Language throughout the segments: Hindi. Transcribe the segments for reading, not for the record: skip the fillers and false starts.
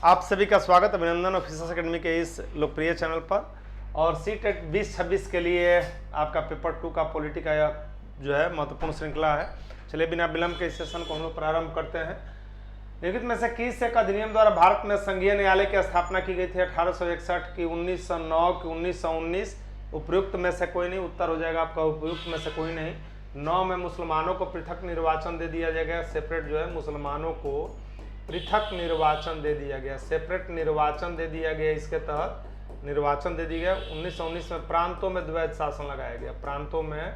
आप सभी का स्वागत अभिनंदन ऑफिसर्स अकेडमी के इस लोकप्रिय चैनल पर। और सीटेट 2026 के लिए आपका पेपर 2 का पॉलिटी का जो है महत्वपूर्ण श्रृंखला है। चलिए बिना विलंब के इस सेशन को हम लोग प्रारंभ करते हैं। निम्नलिखित में से किस एक अधिनियम द्वारा भारत में संघीय न्यायालय की स्थापना की गई थी? 1861 की, 1909 की, 1919? उपयुक्त में से कोई नहीं, उत्तर हो जाएगा आपका उपयुक्त में से कोई नहीं। 9 में मुसलमानों को पृथक निर्वाचन दे दिया जाएगा। सेपरेट जो है मुसलमानों को पृथक निर्वाचन दे दिया गया, सेपरेट निर्वाचन दे दिया गया, इसके तहत निर्वाचन दे दिया गया। 1919 में प्रांतों में द्वैध शासन लगाया गया, प्रांतों में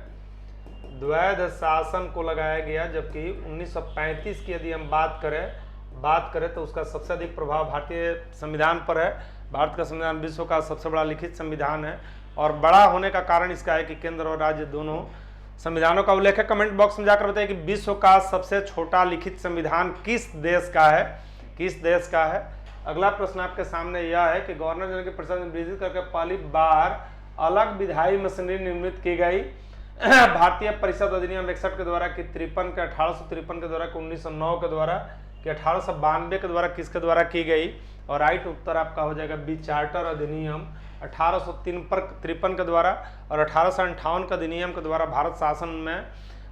द्वैध शासन को लगाया गया। जबकि 1935 की यदि हम बात करें तो उसका सबसे अधिक प्रभाव भारतीय संविधान पर है। भारत का संविधान विश्व का सबसे बड़ा लिखित संविधान है और बड़ा होने का कारण इसका है कि केंद्र और राज्य दोनों संविधानों का उल्लेख है। कमेंट बॉक्स में जाकर बताइए कि विश्व का सबसे छोटा लिखित संविधान किस देश का है, किस देश का है। अगला प्रश्न आपके सामने यह है कि गवर्नर जनरल की परिषद में विजिट करके पहली बार अलग विधायी मशीनरी निर्मित की गई। भारतीय परिषद अधिनियम 61 के द्वारा कि 53 के, 1853 के द्वारा कि 1909 के द्वारा कि 1892 के द्वारा, किसके द्वारा की गई? और राइट उत्तर आपका हो जाएगा बी, चार्टर अधिनियम 1853 के द्वारा और 1858 के अधिनियम के द्वारा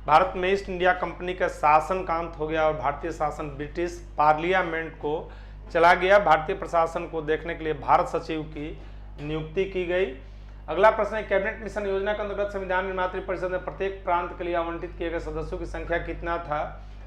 भारत में ईस्ट इंडिया कंपनी का शासन का अंत हो गया और भारतीय शासन ब्रिटिश पार्लियामेंट को चला गया। भारतीय प्रशासन को देखने के लिए भारत सचिव की नियुक्ति की गई। अगला प्रश्न है, कैबिनेट मिशन योजना के अंतर्गत संविधान निर्मात्री परिषद में प्रत्येक प्रांत के लिए आवंटित किए गए सदस्यों की संख्या कितना था?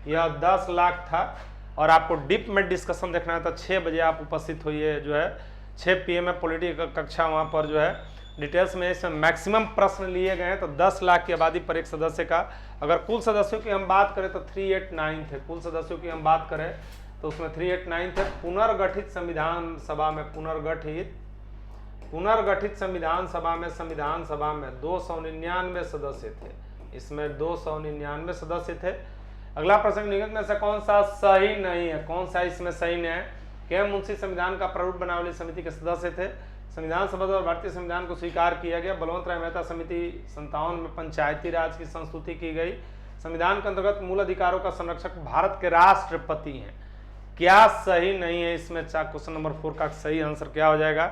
यह 10 लाख था। और आपको डीप में डिस्कशन देखना है तो 6 बजे आप उपस्थित होइए, जो है 6 PM में पॉलिटिकल कक्षा, वहाँ पर जो है डिटेल्स में इसमें मैक्सिमम प्रश्न लिए गए हैं। तो 10 लाख की आबादी पर एक सदस्य का, अगर कुल सदस्यों की हम बात करें तो 389 थे। कुल सदस्यों की हम बात करें तो उसमें 389 थे। पुनर्गठित संविधान सभा में पुनर्गठित संविधान सभा में 299 सदस्य थे। इसमें 299 सदस्य थे। अगला प्रश्न, निम्नलिखित में से कौन सा सही नहीं है? कौन सा इसमें सही नहीं है? के मुंशी संविधान का प्रारूप बनावली समिति के सदस्य थे। संविधान सभा द्वारा भारतीय संविधान को स्वीकार किया गया। बलवंत राय मेहता समिति 57 में पंचायती राज की संस्तुति की गई। संविधान के अंतर्गत मूल अधिकारों का संरक्षक भारत के राष्ट्रपति हैं। क्या सही नहीं है इसमें? क्वेश्चन नंबर 4 का सही आंसर क्या हो जाएगा?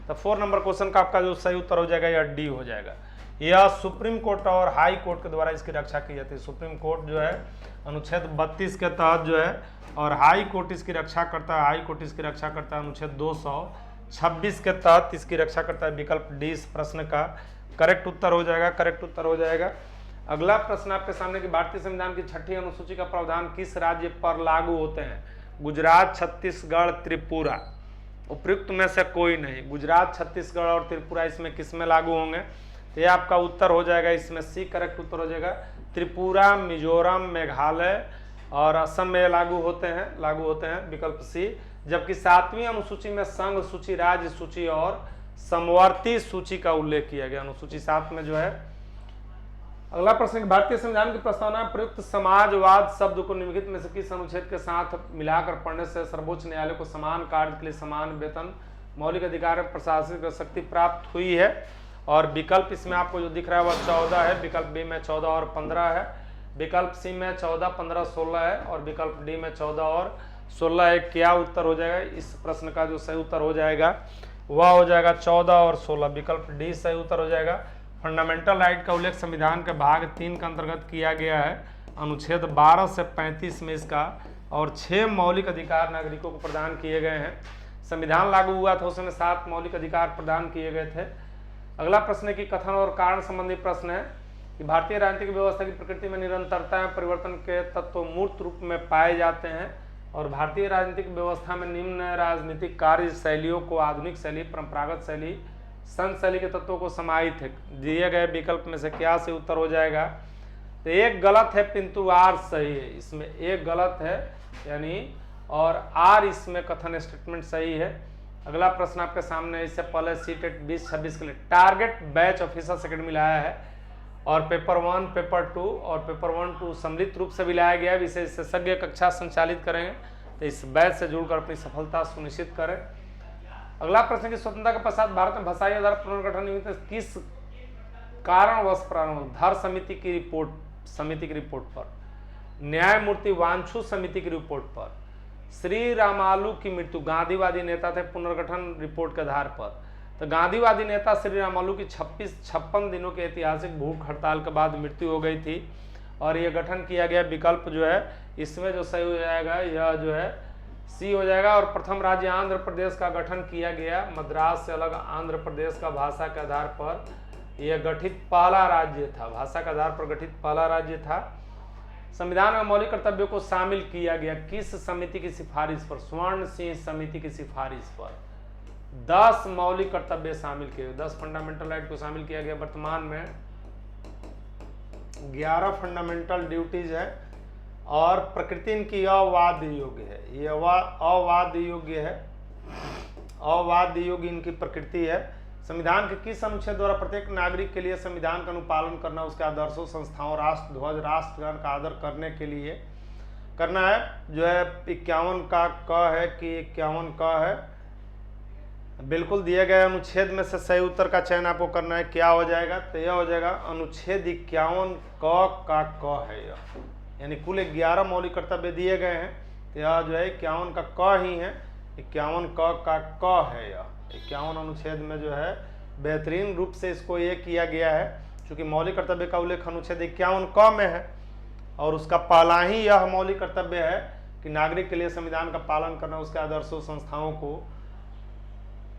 तो 4 नंबर क्वेश्चन का आपका जो सही उत्तर हो जाएगा यह डी हो जाएगा। यह सुप्रीम कोर्ट और हाई कोर्ट के द्वारा इसकी रक्षा की जाती है। सुप्रीम कोर्ट जो है अनुच्छेद 32 के तहत जो है, और हाई कोर्ट इसकी रक्षा करता है, अनुच्छेद 226 के तहत इसकी रक्षा करता है। विकल्प डी इस प्रश्न का करेक्ट उत्तर हो जाएगा, अगला प्रश्न आपके सामने कि भारतीय संविधान की 6ठी अनुसूची का प्रावधान किस राज्य पर लागू होते हैं? गुजरात, छत्तीसगढ़, त्रिपुरा? उपयुक्त में से कोई नहीं। गुजरात, छत्तीसगढ़ और त्रिपुरा इसमें किस में लागू होंगे? तो ये आपका उत्तर हो जाएगा इसमें सी करेक्ट उत्तर हो जाएगा। त्रिपुरा, मिजोरम, मेघालय और असम में लागू होते हैं, विकल्प सी। जबकि 7वीं अनुसूची में संघ सूची, राज्य सूची और समवर्ती सूची का उल्लेख किया गया, अनुसूची 7 में जो है। अगला प्रश्न, भारतीय संविधान की प्रस्तावना में प्रयुक्त समाजवाद शब्द को निम्नलिखित में से किस अनुच्छेद के साथ मिलाकर पढ़ने से सर्वोच्च न्यायालय को समान कार्य के लिए समान वेतन, मौलिक अधिकार और प्रशासनिक शक्ति प्राप्त हुई है? और विकल्प इसमें आपको जो दिख रहा है वह 14 है, विकल्प बी में 14 और 15 है, विकल्प सी में 14, 15, 16 है और विकल्प डी में 14 और 16 है। क्या उत्तर हो जाएगा? इस प्रश्न का जो सही उत्तर हो जाएगा वह हो जाएगा 14 और 16, विकल्प डी सही उत्तर हो जाएगा। फंडामेंटल राइट का उल्लेख संविधान के भाग 3 के अंतर्गत किया गया है, अनुच्छेद 12 से 35 में इसका, और 6 मौलिक अधिकार नागरिकों को प्रदान किए गए हैं। संविधान लागू हुआ था उसमें 7 मौलिक अधिकार प्रदान किए गए थे। अगला प्रश्न है कि कथन और कारण संबंधी प्रश्न है कि भारतीय राजनीतिक व्यवस्था की प्रकृति में निरंतरता एवं परिवर्तन के तत्व मूर्त रूप में पाए जाते हैं और भारतीय राजनीतिक व्यवस्था में निम्न राजनीतिक कार्य शैलियों को आधुनिक शैली, परंपरागत शैली, संत शैली के तत्वों को समाहित है। दिए गए विकल्प में से क्या से उत्तर हो जाएगा? तो एक गलत है किंतु आर सही है। इसमें एक गलत है यानी और आर इसमें कथन स्टेटमेंट सही है। अगला प्रश्न आपके सामने, इससे पहले सीटेट 2026 के लिए टारगेट बैच ऑफिसर्स अकेडमी लाया है और पेपर 1, पेपर 2 और पेपर 1, 2 सम्मिलित रूप से भी लाया गया है। विशेषज्ञ कक्षा संचालित करेंगे, तो इस बैच से जुड़कर अपनी सफलता सुनिश्चित करें। अगला प्रश्न की स्वतंत्रता के पश्चात भारत में भाषाई आधार पुनर्गठन किस कारणवश प्रारंभ? धर समिति की रिपोर्ट पर, न्यायमूर्ति वांछू समिति की रिपोर्ट पर, श्री रामालू की मृत्यु, गांधीवादी नेता थे, पुनर्गठन रिपोर्ट के आधार पर। तो गांधीवादी नेता श्री रामालू की 56 दिनों के ऐतिहासिक भूख हड़ताल के बाद मृत्यु हो गई थी और यह गठन किया गया। विकल्प जो है इसमें जो सही हो जाएगा यह जो है सी हो जाएगा। और प्रथम राज्य आंध्र प्रदेश का गठन किया गया। मद्रास से अलग आंध्र प्रदेश का भाषा के आधार पर यह गठित पहला राज्य था, भाषा के आधार पर गठित पहला राज्य था। संविधान में मौलिक कर्तव्यों को शामिल किया गया किस समिति की सिफारिश पर? स्वर्ण सिंह समिति की सिफारिश पर 10 मौलिक कर्तव्य शामिल किए, 10 फंडामेंटल राइट को शामिल किया गया। वर्तमान में 11 फंडामेंटल ड्यूटीज है और प्रकृति इनकी अवाद योग्य है, ये अवाद योग्य है, अवाद योग्य इनकी प्रकृति है। संविधान के किस अनुच्छेद द्वारा प्रत्येक नागरिक के लिए संविधान का अनुपालन करना, उसके आदर्शों, संस्थाओं, राष्ट्र ध्वज, राष्ट्रगान का आदर करने के लिए करना है? जो है 51 का क है कि 51 क है। बिल्कुल दिए गए अनुच्छेद में से सही उत्तर का चयन आपको करना है। क्या हो जाएगा? तो यह हो जाएगा अनुच्छेद 51 क का क है यह, यानी कुल 11 मौलिक कर्तव्य दिए गए हैं। तो यह जो है 51 का क ही है, 51 क का क है यह। 51 अनुच्छेद में जो है बेहतरीन रूप से इसको ये किया गया है, क्योंकि मौलिक कर्तव्य का उल्लेख अनुच्छेद 51 क में है और उसका पहला ही यह मौलिक कर्तव्य है कि नागरिक के लिए संविधान का पालन करना, उसके आदर्शों, संस्थाओं को।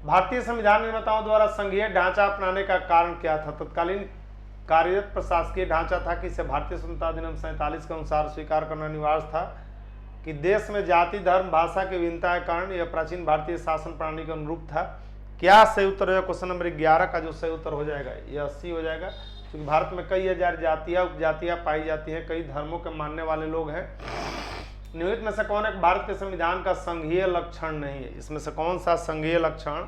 भारतीय संविधान निर्माताओं द्वारा संघीय ढांचा अपनाने का कारण क्या था? तत्कालीन कार्यरत प्रशासकीय ढांचा था कि इसे भारतीय स्वतंत्रता अधिनियम 47 के अनुसार स्वीकार करना अनिवार्य था, कि देश में जाति, धर्म, भाषा की विभिन्नता के कारण यह प्राचीन भारतीय शासन प्रणाली के अनुरूप था। क्या सही उत्तर है? क्वेश्चन नंबर 11 का जो सही उत्तर हो जाएगा यह 80 हो जाएगा, क्योंकि भारत में कई हजार जातियां, उपजातियां पाई जाती हैं, कई धर्मों के मानने वाले लोग हैं। निम्नलिखित में से कौन एक भारत के संविधान का संघीय लक्षण नहीं है? इसमें से कौन सा संघीय लक्षण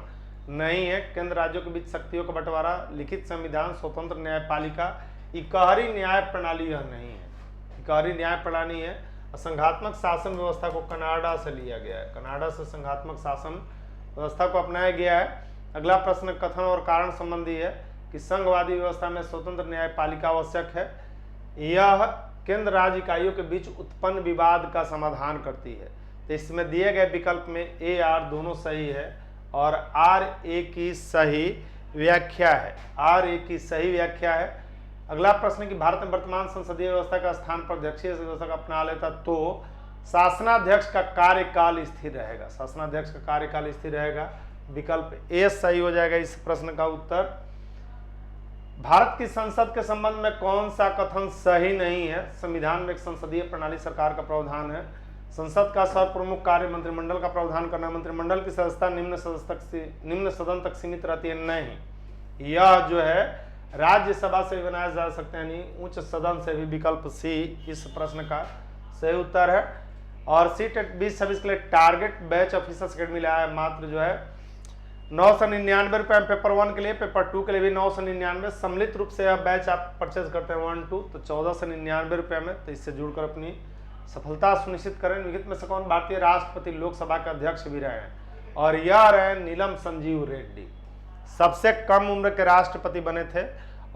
नहीं है? केंद्र राज्यों के बीच शक्तियों का बंटवारा, लिखित संविधान, स्वतंत्र न्यायपालिका, इकहरी न्याय प्रणाली यह नहीं है। इकहरी न्याय प्रणाली है। संघात्मक शासन व्यवस्था को कनाडा से लिया गया है, कनाडा से संघात्मक शासन व्यवस्था को अपनाया गया है। अगला प्रश्न कथन और कारण संबंधी है कि संघवादी व्यवस्था में स्वतंत्र न्यायपालिका आवश्यक है। यह केंद्र राज्य इकाइयों के बीच उत्पन्न विवाद का समाधान करती है। तो इसमें दिए गए विकल्प में ए आर दोनों सही है और आर ए की सही व्याख्या है, आर ए की सही व्याख्या है। अगला प्रश्न कि भारत में वर्तमान संसदीय व्यवस्था का स्थान पर अध्यक्षीय व्यवस्था का अपना लेता तो शासनाध्यक्ष का कार्यकाल स्थिर रहेगा, शासनाध्यक्ष का कार्यकाल स्थिर रहेगा। विकल्प ए सही हो जाएगा इस प्रश्न का उत्तर। भारत की संसद के संबंध में कौन सा कथन सही नहीं है? संविधान में एक संसदीय प्रणाली सरकार का प्रावधान है। संसद का सर्वप्रमुख कार्य मंत्रिमंडल का प्रावधान करना। मंत्रिमंडल की सदस्यता निम्न सदन तक सीमित रहती है। नहीं, यह जो है राज्यसभा से भी बनाया जा सकता है, नहीं उच्च सदन से भी। विकल्प सी इस प्रश्न का सही उत्तर है। और सीट 2026 के लिए टारगेट बैच ऑफिसर्स अकेडमी लाया है मात्र जो है 999 रुपये में। पेपर 1 के लिए, पेपर 2 के लिए भी 999। सम्मिलित रूप से यह बैच आप परचेज करते हैं 1, 2 तो 1499 रुपये में। तो इससे जुड़कर अपनी सफलता सुनिश्चित करें। निम्नलिखित में से कौन भारतीय राष्ट्रपति लोकसभा के अध्यक्ष भी रहे हैं? और यह रहे नीलम संजीव रेड्डी, सबसे कम उम्र के राष्ट्रपति बने थे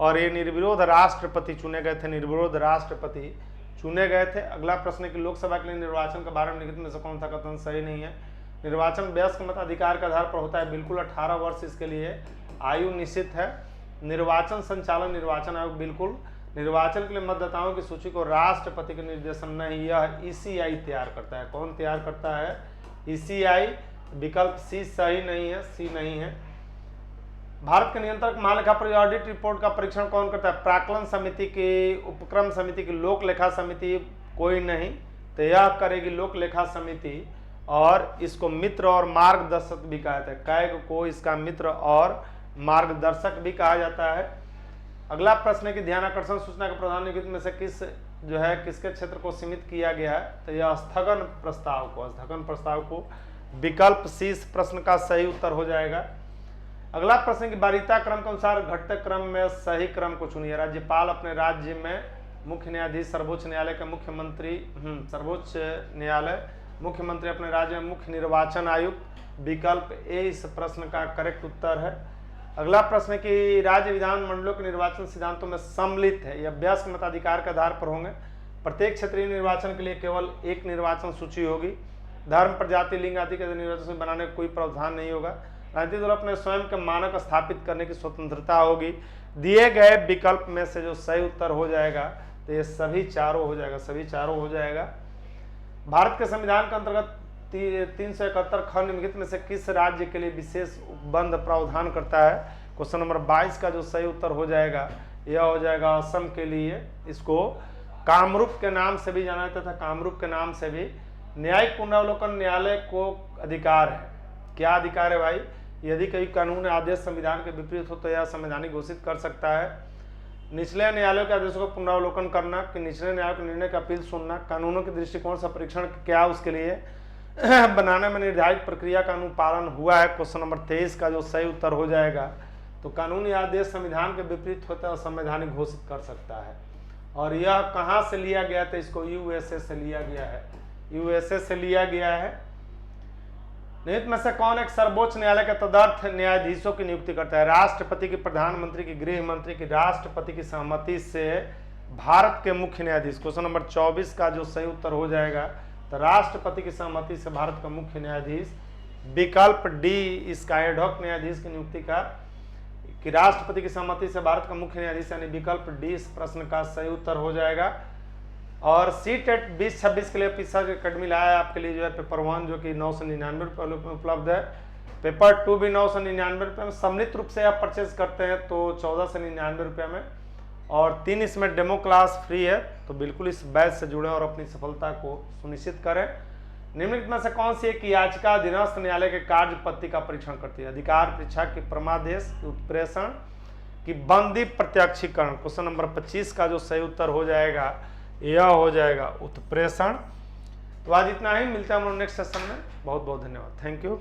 और ये निर्विरोध राष्ट्रपति चुने गए थे, निर्विरोध राष्ट्रपति चुने गए थे। अगला प्रश्न कि लोकसभा के लिए निर्वाचन के बारे में निम्नलिखित में से कौन सा कथन सही नहीं है? निर्वाचन वयस्क मताधिकार के आधार पर होता है, बिल्कुल 18 वर्ष इसके लिए आयु निश्चित है। निर्वाचन संचालन निर्वाचन आयोग, बिल्कुल। निर्वाचन के लिए मतदाताओं की सूची को राष्ट्रपति के निर्देशन नहीं, यह ईसीआई तैयार करता है। कौन तैयार करता है? ईसीआई। विकल्प सी सही नहीं है, सी नहीं है। भारत के नियंत्रक महालेखा ऑडिट रिपोर्ट का परीक्षण कौन करता है? प्राक्कलन समिति की, उपक्रम समिति की, लोक लेखा समिति? कोई नहीं, तो यह करेगी लोक लेखा समिति। और इसको मित्र और मार्गदर्शक भी कहा जाता है, कैग को इसका मित्र और मार्गदर्शक भी कहा जाता है। अगला प्रश्न है कि ध्यानाकर्षण सूचना के प्रधान निम्नलिखित में से किस जो है किसके क्षेत्र को सीमित किया गया है? तो यह स्थगन प्रस्ताव को, स्थगन प्रस्ताव को। विकल्प सी इस प्रश्न का सही उत्तर हो जाएगा। अगला प्रश्न की वरीयता क्रम के अनुसार घटते क्रम में सही क्रम को चुनिए। राज्यपाल अपने राज्य में मुख्य न्यायाधीश, सर्वोच्च न्यायालय के मुख्यमंत्री, सर्वोच्च न्यायालय, मुख्यमंत्री अपने राज्य में मुख्य निर्वाचन आयुक्त। विकल्प ए इस प्रश्न का करेक्ट उत्तर है। अगला प्रश्न है कि राज्य विधान मंडलों के निर्वाचन सिद्धांतों में सम्मिलित है, यह वयस्क मताधिकार के आधार पर होंगे। प्रत्येक क्षेत्रीय निर्वाचन के लिए केवल एक निर्वाचन सूची होगी। धर्म, प्रजाति, लिंग आदि के निर्वाचन से बनाने का कोई प्रावधान नहीं होगा। राजनीतिक दल अपने स्वयं के मानक स्थापित करने की स्वतंत्रता होगी। दिए गए विकल्प में से जो सही उत्तर हो जाएगा तो ये सभी चारों हो जाएगा, सभी चारों हो जाएगा। भारत के संविधान के अंतर्गत 371 ख निम्नलिखित में से किस राज्य के लिए विशेष उपबंध प्रावधान करता है? क्वेश्चन नंबर 22 का जो सही उत्तर हो जाएगा यह हो जाएगा असम के लिए। इसको कामरूप के नाम से भी जाना जाता था, कामरूप के नाम से भी। न्यायिक पुनरावलोकन न्यायालय को अधिकार है। क्या अधिकार है भाई? यदि कोई कानून आदेश संविधान के विपरीत हो तो यह संवैधानिक घोषित कर सकता है। निचले न्यायालयों के आदेशों को पुनरावलोकन करना, कि निचले न्यायालय के निर्णय का अपील सुनना, कानूनों के दृष्टिकोण से परीक्षण क्या उसके लिए बनाने में निर्धारित प्रक्रिया का अनुपालन हुआ है। क्वेश्चन नंबर 23 का जो सही उत्तर हो जाएगा तो कानूनी आदेश संविधान के विपरीत होता है संवैधानिक घोषित कर सकता है। और यह कहाँ से लिया गया था? इसको यूएसए से लिया गया है, यूएसए से लिया गया है। निम्नलिखित में से कौन एक सर्वोच्च न्यायालय के तदर्थ न्यायाधीशों की नियुक्ति करता है? राष्ट्रपति की, प्रधानमंत्री की, गृह मंत्री की, राष्ट्रपति की सहमति से भारत के मुख्य न्यायाधीश। क्वेश्चन नंबर 24 का जो सही उत्तर हो जाएगा तो राष्ट्रपति की सहमति से भारत का मुख्य न्यायाधीश। विकल्प डी इसका एडहॉक न्यायाधीश की नियुक्ति का, कि राष्ट्रपति की सहमति से भारत का मुख्य न्यायाधीश, यानी विकल्प डी इस प्रश्न का सही उत्तर हो जाएगा। और सीटेट 2026 के लिए ऑफिसर अकेडमी लाया है आपके लिए जो है पेपर 1 जो कि 999 रुपये में उपलब्ध है। पेपर 2 भी 999 रुपये में। सम्मिलित रूप से आप परचेज करते हैं तो 1499 रुपये में। और 3 इसमें डेमो क्लास फ्री है। तो बिल्कुल इस बैच से जुड़ें और अपनी सफलता को सुनिश्चित करें। निम्नलिखित में से कौन सी एक याचिका अधीनस्थ न्यायालय के कार्य पद्धति का परीक्षण करती है? अधिकार परीक्षा, की परमादेश, की उत्प्रेषण, की बंदी प्रत्यक्षीकरण। क्वेश्चन नंबर 25 का जो सही उत्तर हो जाएगा यह हो जाएगा उत्प्रेषण। तो आज इतना ही, मिलते हैं हम लोग नेक्स्ट सेशन में। बहुत बहुत धन्यवाद, थैंक यू।